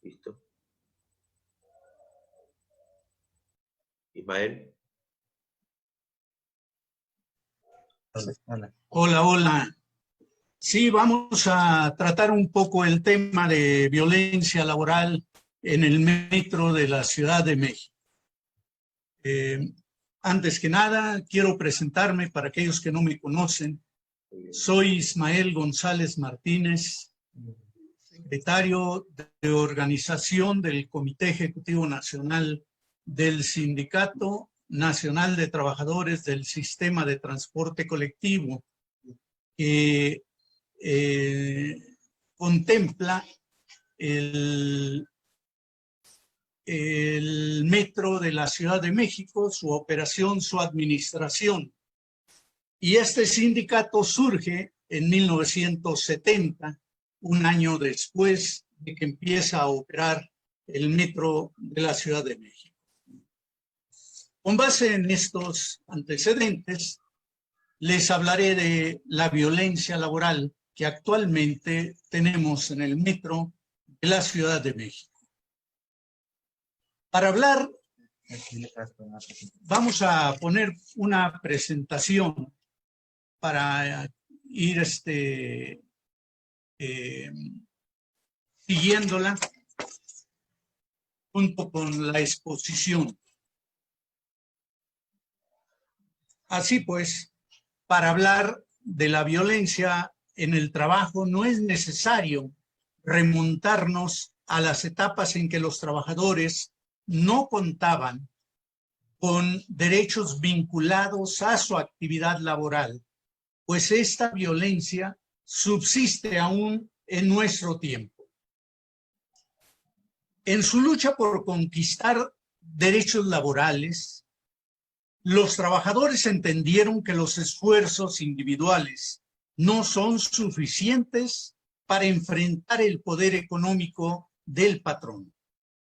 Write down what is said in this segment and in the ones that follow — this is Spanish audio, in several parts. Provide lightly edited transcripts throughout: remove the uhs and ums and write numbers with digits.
Listo. Ismael. Hola, hola. Sí, vamos a tratar un poco el tema de violencia laboral en el metro de la Ciudad de México. Antes que nada, quiero presentarme para aquellos que no me conocen. Soy Ismael González Martínez, secretario de organización del Comité Ejecutivo Nacional del Sindicato Nacional de Trabajadores del Sistema de Transporte Colectivo, que contempla el metro de la Ciudad de México, su operación, su administración. Y este sindicato surge en 1970, un año después de que empieza a operar el metro de la Ciudad de México. Con base en estos antecedentes, les hablaré de la violencia laboral que actualmente tenemos en el metro de la Ciudad de México. Para hablar, vamos a poner una presentación para ir siguiéndola junto con la exposición. Así pues, para hablar de la violencia en el trabajo no es necesario remontarnos a las etapas en que los trabajadores no contaban con derechos vinculados a su actividad laboral, pues esta violencia subsiste aún en nuestro tiempo. En su lucha por conquistar derechos laborales, los trabajadores entendieron que los esfuerzos individuales no son suficientes para enfrentar el poder económico del patrón.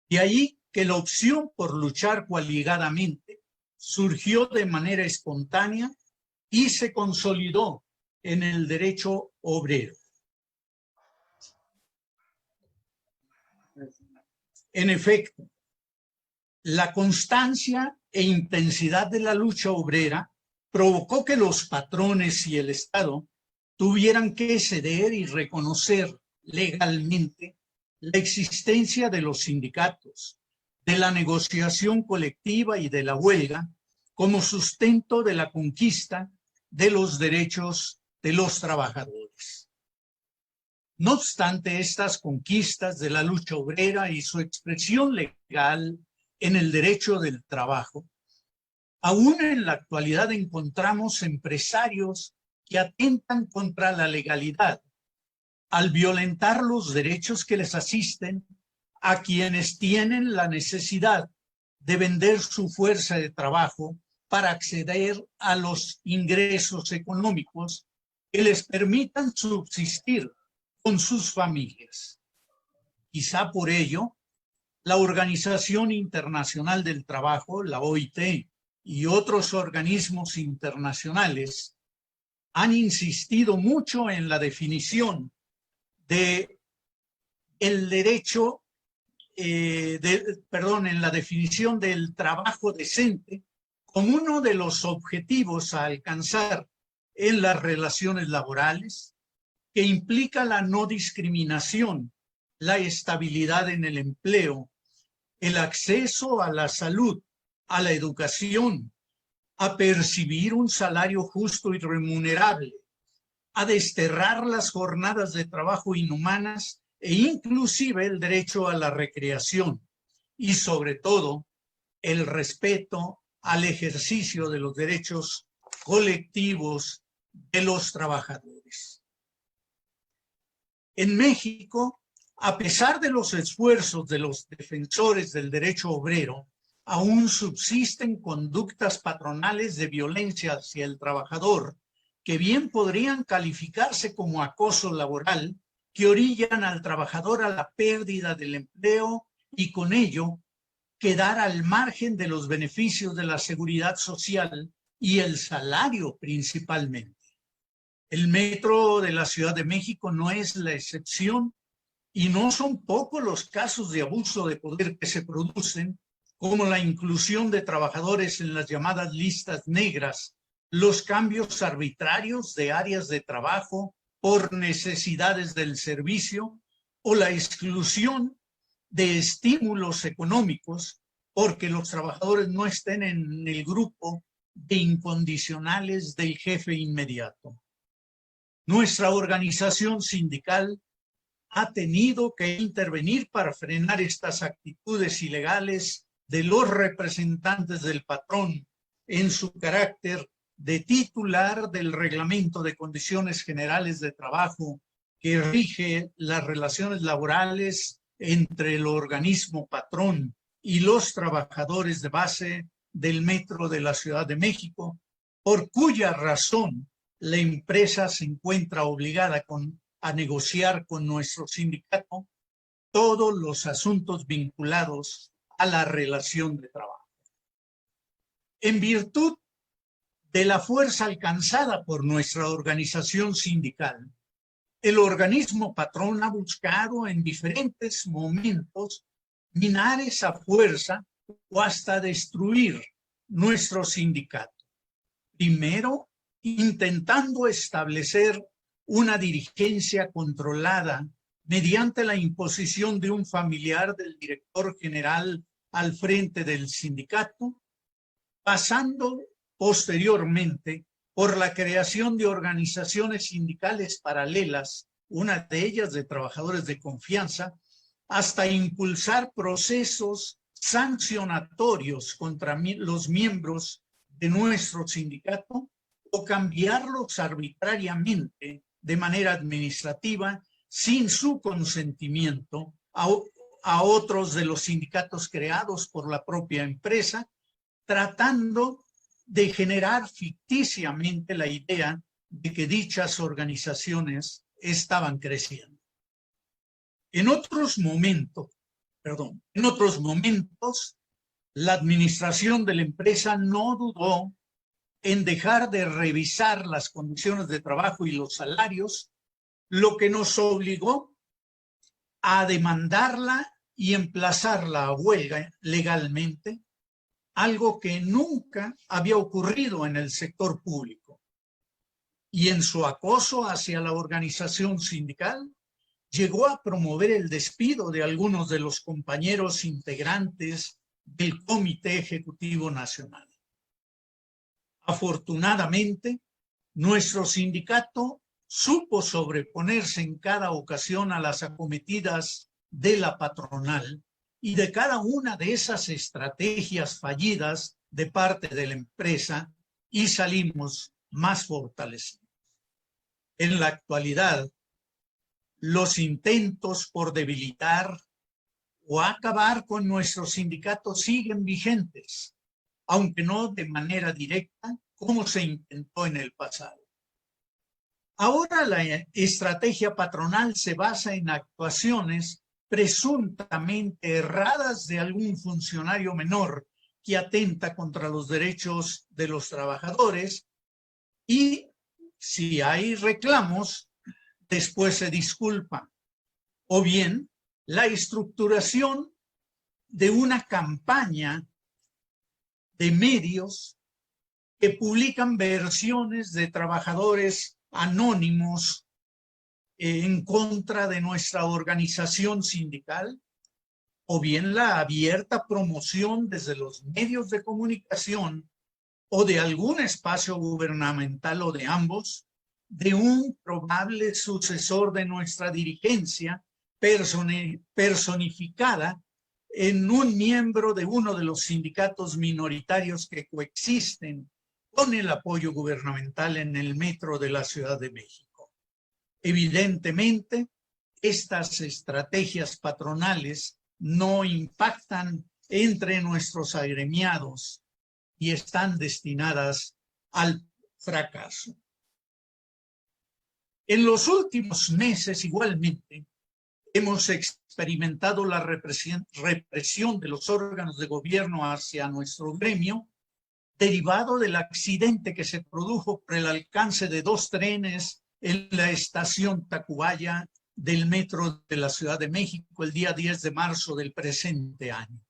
De ahí que la opción por luchar coaligadamente surgió de manera espontánea y se consolidó en el derecho obrero. En efecto, la constancia e intensidad de la lucha obrera provocó que los patrones y el Estado tuvieran que ceder y reconocer legalmente la existencia de los sindicatos, de la negociación colectiva y de la huelga como sustento de la conquista de los derechos de los trabajadores. No obstante estas conquistas de la lucha obrera y su expresión legal en el derecho del trabajo, aún en la actualidad encontramos empresarios que atentan contra la legalidad al violentar los derechos que les asisten a quienes tienen la necesidad de vender su fuerza de trabajo para acceder a los ingresos económicos que les permitan subsistir con sus familias. Quizá por ello, la Organización Internacional del Trabajo, la OIT, y otros organismos internacionales han insistido mucho en la definición de el derecho, en la definición del trabajo decente como uno de los objetivos a alcanzar en las relaciones laborales, que implica la no discriminación, la estabilidad en el empleo, el acceso a la salud, a la educación, a percibir un salario justo y remunerable, a desterrar las jornadas de trabajo inhumanas e inclusive el derecho a la recreación y sobre todo el respeto al ejercicio de los derechos colectivos de los trabajadores. En México, a pesar de los esfuerzos de los defensores del derecho obrero, aún subsisten conductas patronales de violencia hacia el trabajador que bien podrían calificarse como acoso laboral, que orillan al trabajador a la pérdida del empleo y con ello quedar al margen de los beneficios de la seguridad social y el salario principalmente. El metro de la Ciudad de México no es la excepción Y no son pocos los casos de abuso de poder que se producen, como la inclusión de trabajadores en las llamadas listas negras, los cambios arbitrarios de áreas de trabajo por necesidades del servicio o la exclusión de estímulos económicos porque los trabajadores no estén en el grupo de incondicionales del jefe inmediato. Nuestra organización sindical ha tenido que intervenir para frenar estas actitudes ilegales de los representantes del patrón en su carácter de titular del Reglamento de Condiciones Generales de Trabajo que rige las relaciones laborales entre el organismo patrón y los trabajadores de base del Metro de la Ciudad de México, por cuya razón la empresa se encuentra obligada a negociar con nuestro sindicato todos los asuntos vinculados a la relación de trabajo. En virtud de la fuerza alcanzada por nuestra organización sindical, el organismo patrón ha buscado en diferentes momentos minar esa fuerza o hasta destruir nuestro sindicato. Primero, intentando establecer una dirigencia controlada mediante la imposición de un familiar del director general al frente del sindicato, pasando posteriormente por la creación de organizaciones sindicales paralelas, una de ellas de trabajadores de confianza, hasta impulsar procesos sancionatorios contra los miembros de nuestro sindicato o cambiarlos arbitrariamente de manera administrativa sin su consentimiento a otros de los sindicatos creados por la propia empresa, tratando de generar ficticiamente la idea de que dichas organizaciones estaban creciendo. En otros momentos, la administración de la empresa no dudó en dejar de revisar las condiciones de trabajo y los salarios, lo que nos obligó a demandarla y emplazarla a huelga legalmente, algo que nunca había ocurrido en el sector público. Y en su acoso hacia la organización sindical, llegó a promover el despido de algunos de los compañeros integrantes del Comité Ejecutivo Nacional. Afortunadamente, nuestro sindicato supo sobreponerse en cada ocasión a las acometidas de la patronal y de cada una de esas estrategias fallidas de parte de la empresa y salimos más fortalecidos. En la actualidad, los intentos por debilitar o acabar con nuestro sindicato siguen vigentes, aunque no de manera directa como se intentó en el pasado. Ahora la estrategia patronal se basa en actuaciones presuntamente erradas de algún funcionario menor que atenta contra los derechos de los trabajadores y, si hay reclamos, después se disculpa. O bien, la estructuración de una campaña de medios que publican versiones de trabajadores anónimos en contra de nuestra organización sindical, o bien la abierta promoción desde los medios de comunicación o de algún espacio gubernamental o de ambos, de un probable sucesor de nuestra dirigencia personificada en un miembro de uno de los sindicatos minoritarios que coexisten con el apoyo gubernamental en el Metro de la Ciudad de México. Evidentemente, estas estrategias patronales no impactan entre nuestros agremiados y están destinadas al fracaso. En los últimos meses, igualmente, hemos experimentado la represión de los órganos de gobierno hacia nuestro gremio, derivado del accidente que se produjo por el alcance de 2 trenes en la estación Tacubaya del Metro de la Ciudad de México el día 10 de marzo del presente año.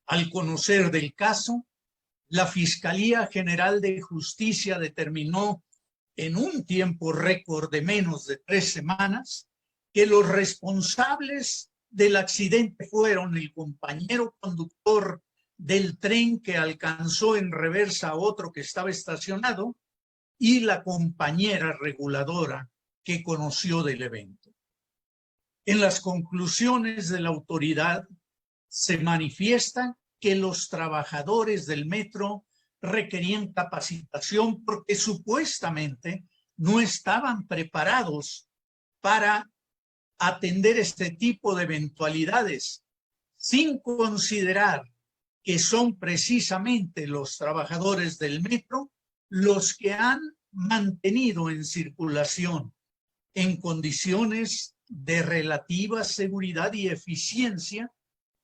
Al conocer del caso, la Fiscalía General de Justicia determinó en un tiempo récord de menos de 3 semanas que los responsables del accidente fueron el compañero conductor del tren que alcanzó en reversa a otro que estaba estacionado y la compañera reguladora que conoció del evento. En las conclusiones de la autoridad se manifiesta que los trabajadores del metro requerían capacitación porque supuestamente no estaban preparados para atender este tipo de eventualidades, sin considerar que son precisamente los trabajadores del metro los que han mantenido en circulación en condiciones de relativa seguridad y eficiencia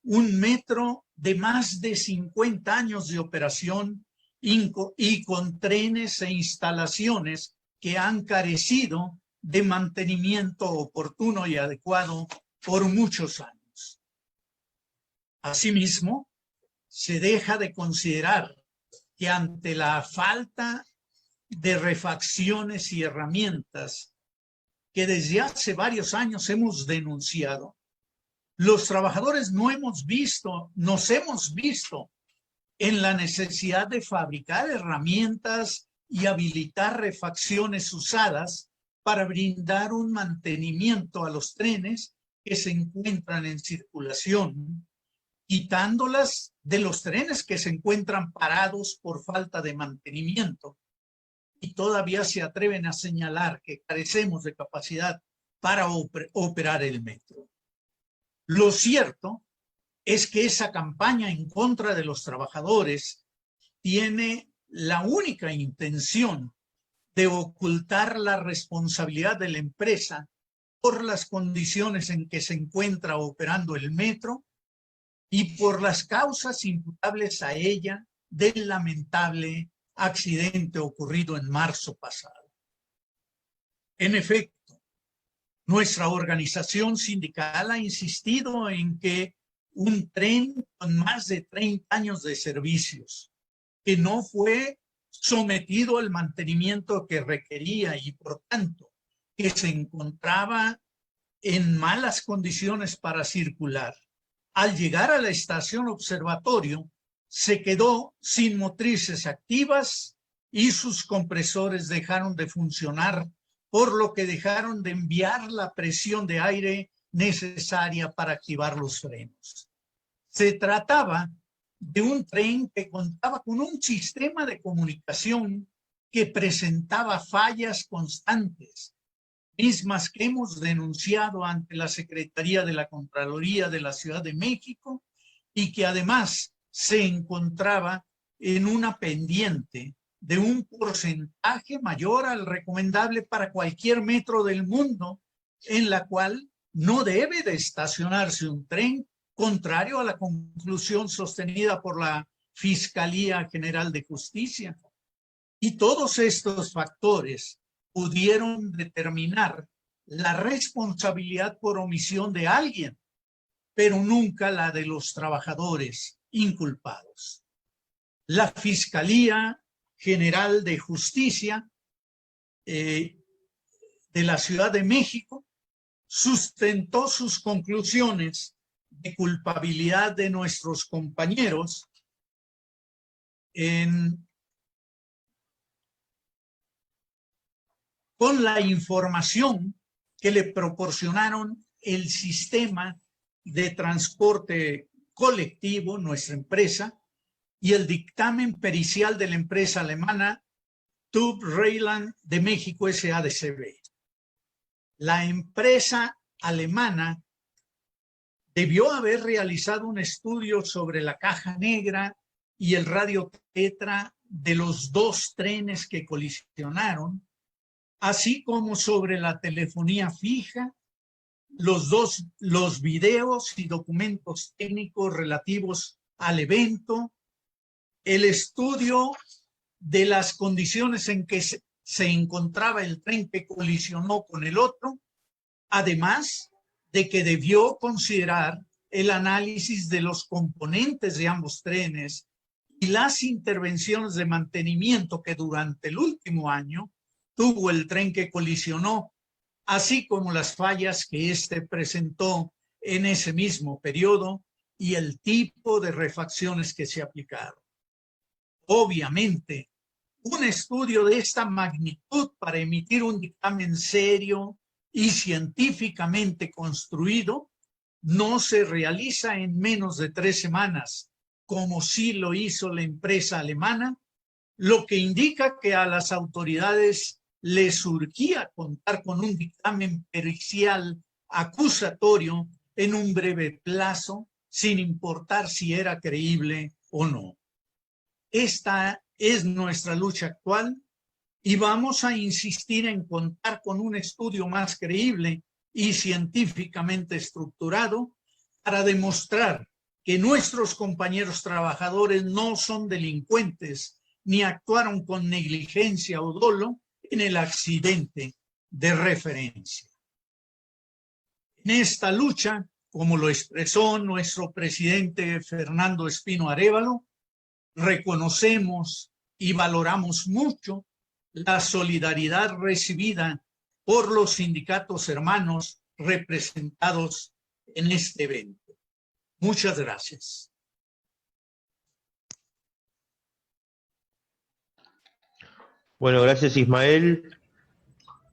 un metro de más de 50 años de operación y con trenes e instalaciones que han carecido de mantenimiento oportuno y adecuado por muchos años. Asimismo, se deja de considerar que ante la falta de refacciones y herramientas que desde hace varios años hemos denunciado, los trabajadores nos hemos visto en la necesidad de fabricar herramientas y habilitar refacciones usadas para brindar un mantenimiento a los trenes que se encuentran en circulación, quitándolas de los trenes que se encuentran parados por falta de mantenimiento. Y todavía se atreven a señalar que carecemos de capacidad para operar el metro. Lo cierto es que esa campaña en contra de los trabajadores tiene la única intención de ocultar la responsabilidad de la empresa por las condiciones en que se encuentra operando el metro y por las causas imputables a ella del lamentable accidente ocurrido en marzo pasado. En efecto, nuestra organización sindical ha insistido en que un tren con más de 30 años de servicios, que no fue sometido al mantenimiento que requería y por tanto que se encontraba en malas condiciones para circular, al llegar a la estación observatorio se quedó sin motrices activas y sus compresores dejaron de funcionar, por lo que dejaron de enviar la presión de aire necesaria para activar los frenos. Se trataba de un tren que contaba con un sistema de comunicación que presentaba fallas constantes, mismas que hemos denunciado ante la Secretaría de la Contraloría de la Ciudad de México y que además se encontraba en una pendiente de un porcentaje mayor al recomendable para cualquier metro del mundo, en la cual no debe de estacionarse un tren, contrario a la conclusión sostenida por la Fiscalía General de Justicia. Y todos estos factores pudieron determinar la responsabilidad por omisión de alguien, pero nunca la de los trabajadores inculpados. La Fiscalía General de Justicia de la Ciudad de México sustentó sus conclusiones de culpabilidad de nuestros compañeros con la información que le proporcionaron el sistema de transporte colectivo, nuestra empresa, y el dictamen pericial de la empresa alemana TÜV Rheinland de México SADCB. La empresa alemana debió haber realizado un estudio sobre la caja negra y el radio tetra de los dos trenes que colisionaron, así como sobre la telefonía fija, los videos y documentos técnicos relativos al evento, el estudio de las condiciones en que se encontraba el tren que colisionó con el otro además de que debió considerar el análisis de los componentes de ambos trenes y las intervenciones de mantenimiento que durante el último año tuvo el tren que colisionó, así como las fallas que éste presentó en ese mismo periodo y el tipo de refacciones que se aplicaron. Obviamente, un estudio de esta magnitud para emitir un dictamen serio y científicamente construido no se realiza en menos de 3 semanas, como sí lo hizo la empresa alemana, lo que indica que a las autoridades les urgía contar con un dictamen pericial acusatorio en un breve plazo, sin importar si era creíble o no. Esta es nuestra lucha actual y vamos a insistir en contar con un estudio más creíble y científicamente estructurado para demostrar que nuestros compañeros trabajadores no son delincuentes ni actuaron con negligencia o dolo en el accidente de referencia. En esta lucha, como lo expresó nuestro presidente Fernando Espino Arévalo, reconocemos y valoramos mucho la solidaridad recibida por los sindicatos hermanos representados en este evento. Muchas gracias. Bueno, gracias Ismael.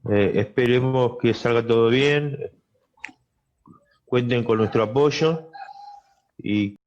Esperemos que salga todo bien. Cuenten con nuestro apoyo y